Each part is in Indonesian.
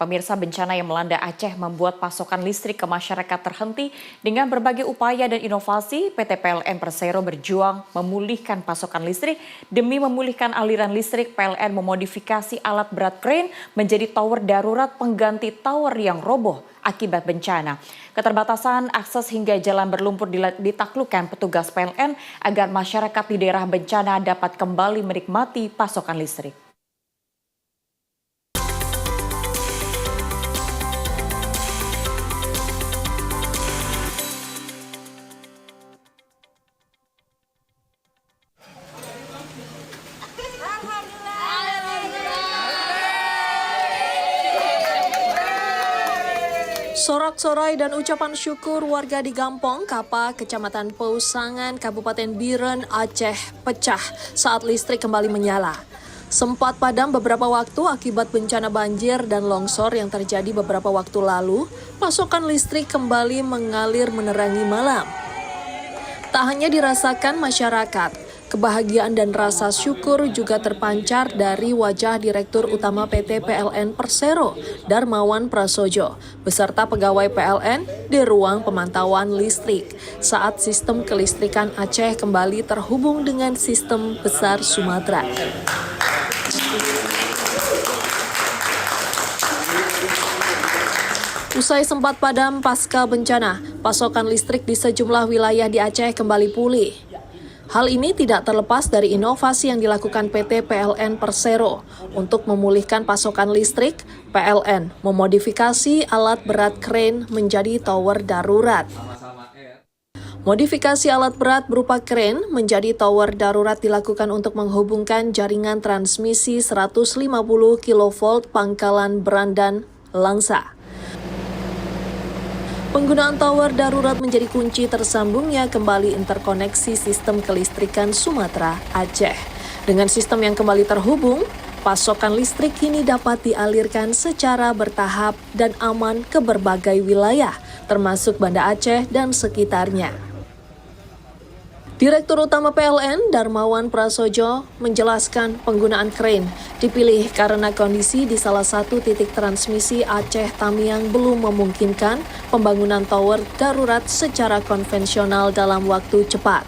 Pemirsa, bencana yang melanda Aceh membuat pasokan listrik ke masyarakat terhenti. Dengan berbagai upaya dan inovasi, PT PLN Persero berjuang memulihkan pasokan listrik. Demi memulihkan aliran listrik, PLN memodifikasi alat berat krain menjadi tower darurat pengganti tower yang roboh akibat bencana. Keterbatasan akses hingga jalan berlumpur ditaklukkan petugas PLN agar masyarakat di daerah bencana dapat kembali menikmati pasokan listrik. Sorak-sorai dan ucapan syukur warga di Gampong Kapa, Kecamatan Pausangan, Kabupaten Biren, Aceh pecah saat listrik kembali menyala. Sempat padam beberapa waktu akibat bencana banjir dan longsor yang terjadi beberapa waktu lalu, pasokan listrik kembali mengalir menerangi malam. Tak hanya dirasakan masyarakat, kebahagiaan dan rasa syukur juga terpancar dari wajah Direktur Utama PT PLN Persero, Darmawan Prasojo, beserta pegawai PLN di ruang pemantauan listrik saat sistem kelistrikan Aceh kembali terhubung dengan sistem besar Sumatera. Usai sempat padam pasca bencana, pasokan listrik di sejumlah wilayah di Aceh kembali pulih. Hal ini tidak terlepas dari inovasi yang dilakukan PT PLN Persero. Untuk memulihkan pasokan listrik, PLN memodifikasi alat berat krain menjadi tower darurat. Modifikasi alat berat berupa krain menjadi tower darurat dilakukan untuk menghubungkan jaringan transmisi 150 kV Pangkalan Brandan, Langsa. Penggunaan tower darurat menjadi kunci tersambungnya kembali interkoneksi sistem kelistrikan Sumatera, Aceh. Dengan sistem yang kembali terhubung, pasokan listrik kini dapat dialirkan secara bertahap dan aman ke berbagai wilayah, termasuk Banda Aceh dan sekitarnya. Direktur Utama PLN, Darmawan Prasojo, menjelaskan penggunaan krain dipilih karena kondisi di salah satu titik transmisi Aceh Tamiang belum memungkinkan pembangunan tower darurat secara konvensional dalam waktu cepat.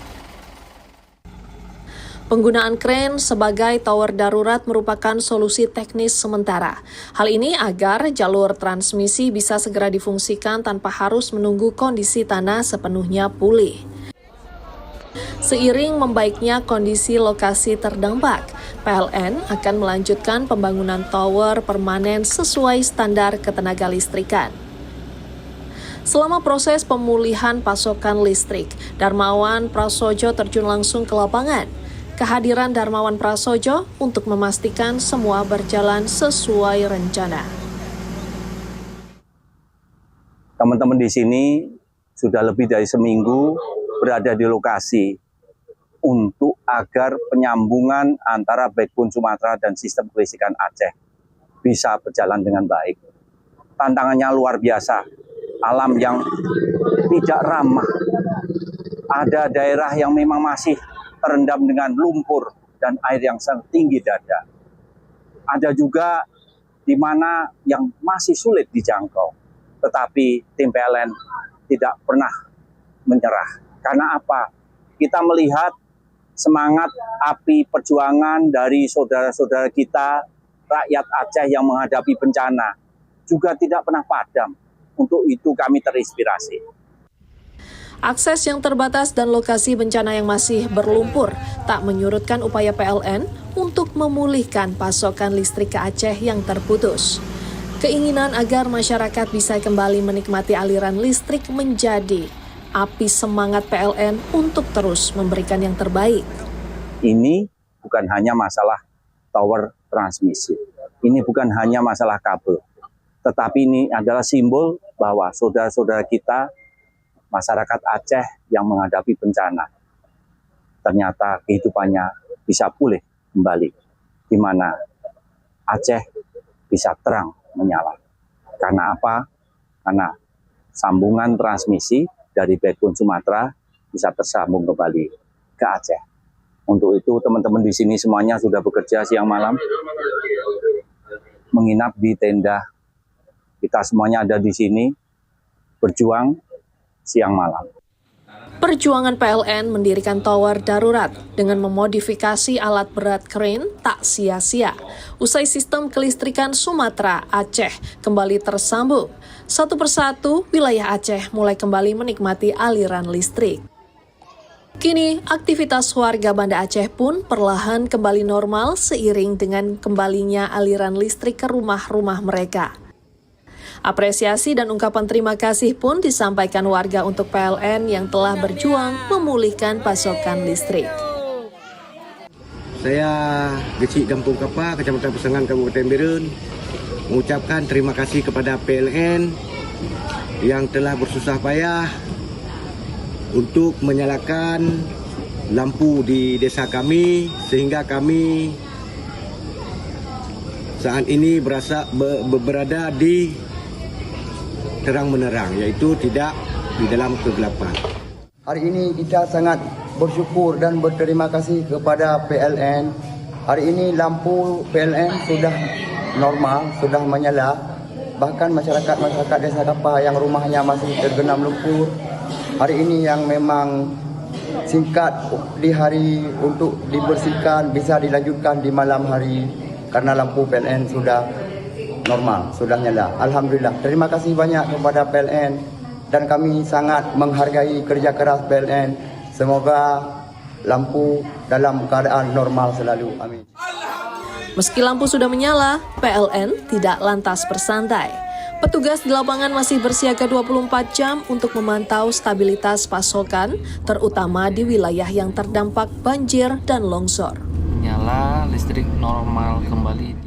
Penggunaan krain sebagai tower darurat merupakan solusi teknis sementara. Hal ini agar jalur transmisi bisa segera difungsikan tanpa harus menunggu kondisi tanah sepenuhnya pulih. Seiring membaiknya kondisi lokasi terdampak, PLN akan melanjutkan pembangunan tower permanen sesuai standar ketenaga listrikan. Selama proses pemulihan pasokan listrik, Darmawan Prasojo terjun langsung ke lapangan. Kehadiran Darmawan Prasojo untuk memastikan semua berjalan sesuai rencana. Teman-teman di sini sudah lebih dari seminggu berada di lokasi untuk agar penyambungan antara backbone Sumatera dan sistem kelistrikan Aceh bisa berjalan dengan baik. Tantangannya luar biasa, alam yang tidak ramah. Ada daerah yang memang masih terendam dengan lumpur dan air yang setinggi dada. Ada juga di mana yang masih sulit dijangkau. Tetapi tim PLN tidak pernah menyerah. Karena apa? Kita melihat semangat api perjuangan dari saudara-saudara kita, rakyat Aceh yang menghadapi bencana, juga tidak pernah padam. Untuk itu kami terinspirasi. Akses yang terbatas dan lokasi bencana yang masih berlumpur tak menyurutkan upaya PLN untuk memulihkan pasokan listrik ke Aceh yang terputus. Keinginan agar masyarakat bisa kembali menikmati aliran listrik menjadi api semangat PLN untuk terus memberikan yang terbaik. Ini bukan hanya masalah tower transmisi, ini bukan hanya masalah kabel, tetapi ini adalah simbol bahwa saudara-saudara kita, masyarakat Aceh yang menghadapi bencana, ternyata kehidupannya bisa pulih kembali, di mana Aceh bisa terang menyala. Karena apa? Karena sambungan transmisi dari backbone Sumatera bisa tersambung kembali ke Aceh. Untuk itu teman-teman di sini semuanya sudah bekerja siang malam, menginap di tenda Kita semuanya ada di sini berjuang siang malam. Perjuangan PLN mendirikan tower darurat dengan memodifikasi alat berat crane tak sia-sia. Usai sistem kelistrikan Sumatera, Aceh kembali tersambung. Satu persatu, wilayah Aceh mulai kembali menikmati aliran listrik. Kini, aktivitas warga Banda Aceh pun perlahan kembali normal seiring dengan kembalinya aliran listrik ke rumah-rumah mereka. Apresiasi dan ungkapan terima kasih pun disampaikan warga untuk PLN yang telah berjuang memulihkan pasokan listrik. Saya Gecik Kampung Kapa, Kecamatan Pesangan, Kabupaten Biren, mengucapkan terima kasih kepada PLN yang telah bersusah payah untuk menyalakan lampu di desa kami, sehingga kami saat ini berada di terang menerang, yaitu tidak di dalam kegelapan. Hari ini kita sangat bersyukur dan berterima kasih kepada PLN. Hari ini lampu PLN sudah normal, sudah menyala. Bahkan masyarakat desa Kapa yang rumahnya masih tergenang lumpur, hari ini yang memang singkat di hari untuk dibersihkan bisa dilanjutkan di malam hari karena lampu PLN sudah normal, sudah nyala. Alhamdulillah. Terima kasih banyak kepada PLN dan kami sangat menghargai kerja keras PLN. Semoga lampu dalam keadaan normal selalu. Amin. Meski lampu sudah menyala, PLN tidak lantas bersantai. Petugas di lapangan masih bersiaga 24 jam untuk memantau stabilitas pasokan, terutama di wilayah yang terdampak banjir dan longsor. Nyala, listrik normal kembali.